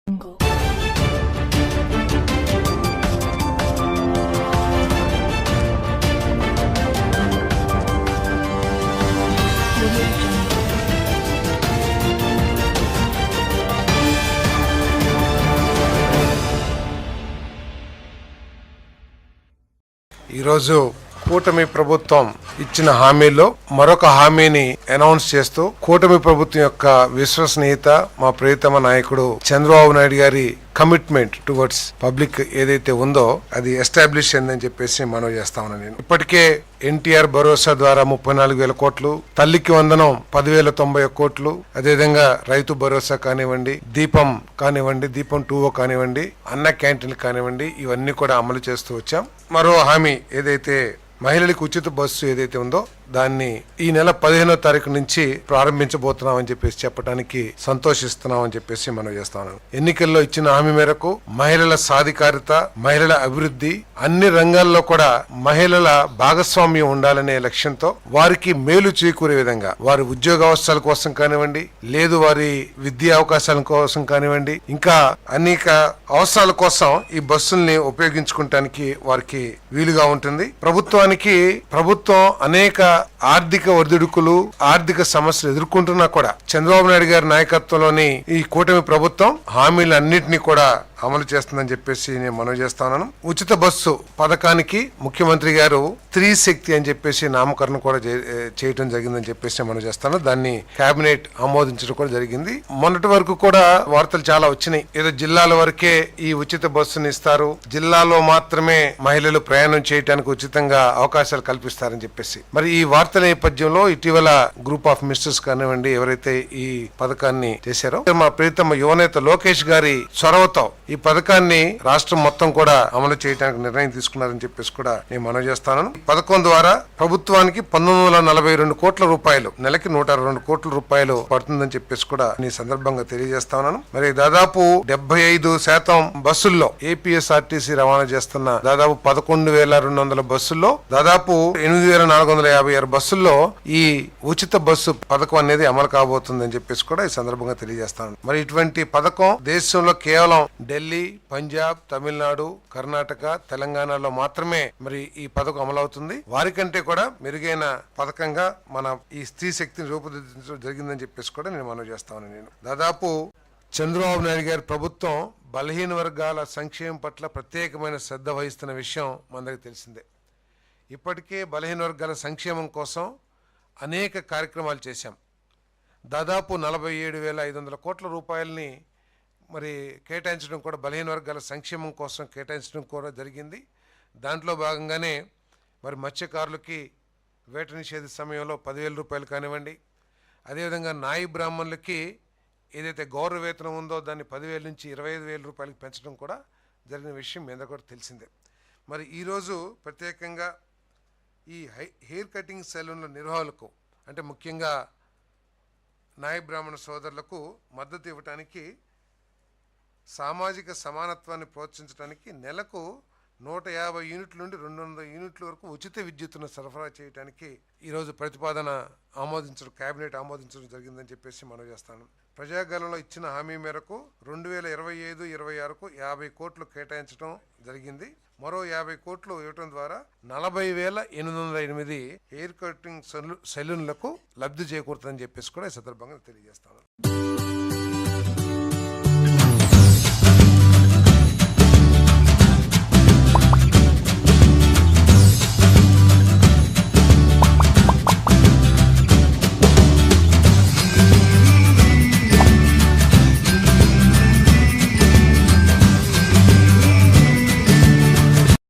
ఈరోజు కూటమి ప్రభుత్వం ఇచ్చిన హామీలో మరొక హామీని అనౌన్స్ చేస్తూ కూటమి ప్రభుత్వం యొక్క విశ్వసనీయత మా ప్రియతమ నాయకుడు చంద్రబాబు నాయుడు గారి కమిట్మెంట్ టువర్డ్స్ పబ్లిక్ ఏదైతే ఉందో అది ఎస్టాబ్లిష్ అయిందని చెప్పేసి మనవి చేస్తా ఉన్నాను. నేను ఇప్పటికే ఎన్టీఆర్ భరోసా ద్వారా 34,000 కోట్లు, తల్లికి వందనం 10,091 కోట్లు, అదేవిధంగా రైతు భరోసా కానివ్వండి, దీపం కానివ్వండి, దీపం 2 కానివ్వండి, అన్న క్యాంటీన్లు కానివ్వండి, ఇవన్నీ కూడా అమలు చేస్తూ వచ్చాం. మరో హామీ ఏదైతే మహిళలకు ఉచిత బస్సు ఏదైతే ఉందో దాన్ని ఈ నెల 15వ తారీఖు నుంచి ప్రారంభించబోతున్నాం అని చెప్పేసి చెప్పడానికి సంతోషిస్తున్నాం అని చెప్పేసి మనం చేస్తాను. ఎన్నికల్లో ఇచ్చిన హామీ మేరకు మహిళల సాధికారిత, మహిళల అభివృద్ధి, అన్ని రంగాల్లో కూడా మహిళల భాగస్వామ్యం ఉండాలనే లక్ష్యంతో వారికి మేలు చేకూరే విధంగా వారి ఉద్యోగ అవకాశాల కోసం కానివ్వండి, లేదు వారి విద్యా అవకాశాల కోసం కానివ్వండి, ఇంకా అనేక అవసరాల కోసం ఈ బస్సుల్ని ఉపయోగించుకోవటానికి వారికి వీలుగా ఉంటుంది. ప్రభుత్వం అనేక ఆర్థిక ఒడిదుడుకులు, ఆర్థిక సమస్యలు ఎదుర్కొంటున్నా కూడా చంద్రబాబు నాయుడు గారి నాయకత్వంలోని ఈ కూటమి ప్రభుత్వం హామీలన్నింటినీ కూడా అమలు చేస్తుందని చెప్పేసి నేను మనవి చేస్తాను. ఉచిత బస్సు పథకానికి ముఖ్యమంత్రి గారు స్త్రీ శక్తి అని చెప్పేసి నామకరణం కూడా చేయడం జరిగిందని చెప్పేసి మనం చేస్తాను. దాన్ని కేబినెట్ ఆమోదించడం కూడా జరిగింది. మొన్నటి వరకు కూడా వార్తలు చాలా వచ్చినాయి, ఏదో జిల్లాల వరకే ఈ ఉచిత బస్సుని ఇస్తారు, జిల్లాలో మాత్రమే మహిళలు ప్రయాణం చేయడానికి ఉచితంగా అవకాశాలు కల్పిస్తారని చెప్పేసి. మరి ఈ వార్తల నేపథ్యంలో ఇటీవల గ్రూప్ ఆఫ్ మినిస్టర్స్ కానివ్వండి ఎవరైతే ఈ పథకాన్ని చేశారో మా ప్రియతమ యువనేత లోకేష్ గారి చొరవతో ఈ పథకాన్ని రాష్ట్రం మొత్తం కూడా అమలు చేయడానికి నిర్ణయం తీసుకున్నారని చెప్పేసి కూడా నేను మనవి చేస్తాను. పథకం ద్వారా ప్రభుత్వానికి 1942 కోట్ల రూపాయలు, నెలకి 162 కోట్ల రూపాయలు పడుతుందని చెప్పేసి కూడా ఈ సందర్భంగా తెలియజేస్తాను. మరి దాదాపు 75% బస్సుల్లో ఏపీఎస్ఆర్టీసీ రవాణా చేస్తున్న దాదాపు 11,200 బస్సుల్లో దాదాపు 8,456 బస్సుల్లో ఈ ఉచిత బస్సు పథకం అనేది అమలు కాబోతుందని చెప్పేసి కూడా ఈ సందర్భంగా తెలియజేస్తాను. మరి ఇటువంటి పథకం దేశంలో కేవలం ఢిల్లీ, పంజాబ్, తమిళనాడు, కర్ణాటక, తెలంగాణలో మాత్రమే మరి ఈ పథకం అమలవుతుంది. వారికంటే కూడా మెరుగైన పథకంగా మన ఈ స్త్రీ శక్తిని రూపుదిద్దడం జరిగిందని చెప్పేసి కూడా నేను మనవి చేస్తాను. నేను దాదాపు చంద్రబాబు నాయుడు గారి ప్రభుత్వం బలహీన వర్గాల సంక్షేమం పట్ల ప్రత్యేకమైన శ్రద్ధ వహిస్తున్న విషయం మనందరికీ తెలిసిందే. ఇప్పటికే బలహీన వర్గాల సంక్షేమం కోసం అనేక కార్యక్రమాలు చేశాం. దాదాపు 47,500 కోట్ల రూపాయలని మరి కేటాయించడం కూడా బలహీన వర్గాల సంక్షేమం కోసం కేటాయించడం కూడా జరిగింది. దాంట్లో భాగంగానే మరి మత్స్యకారులకి వేట నిషేధ సమయంలో 10,000 రూపాయలు కానివ్వండి, అదేవిధంగా నాయి బ్రాహ్మణులకి ఏదైతే గౌరవ వేతనం ఉందో దాన్ని 10,000 నుంచి 25,000 రూపాయలకి పెంచడం కూడా జరిగిన విషయం మీద కూడా తెలిసిందే. మరి ఈరోజు ప్రత్యేకంగా ఈ హెయిర్ కటింగ్ సెలూన్ల నిర్వాహకులకు, అంటే ముఖ్యంగా నాయ బ్రాహ్మణ సోదరులకు మద్దతు ఇవ్వటానికి, సామాజిక సమానత్వాన్ని ప్రోత్సహించడానికి నెలకు 150 యూనిట్ల నుండి 200 యూనిట్ల వరకు ఉచిత విద్యుత్తును సరఫరా చేయడానికి ఈరోజు ప్రతిపాదన కేబినెట్ ఆమోదించడం జరిగిందని చెప్పేసి మనం చేస్తాను. ప్రజాగలంలో ఇచ్చిన హామీ మేరకు 2025-26కు 50 కోట్లు కేటాయించడం జరిగింది. మరో 50 కోట్లు ఇవ్వడం ద్వారా 40,808 హెయిర్ కటింగ్ సెలూన్లకు లబ్ధి చేకూరుతుందని చెప్పేసి కూడా ఈ సందర్భంగా తెలియజేస్తాను.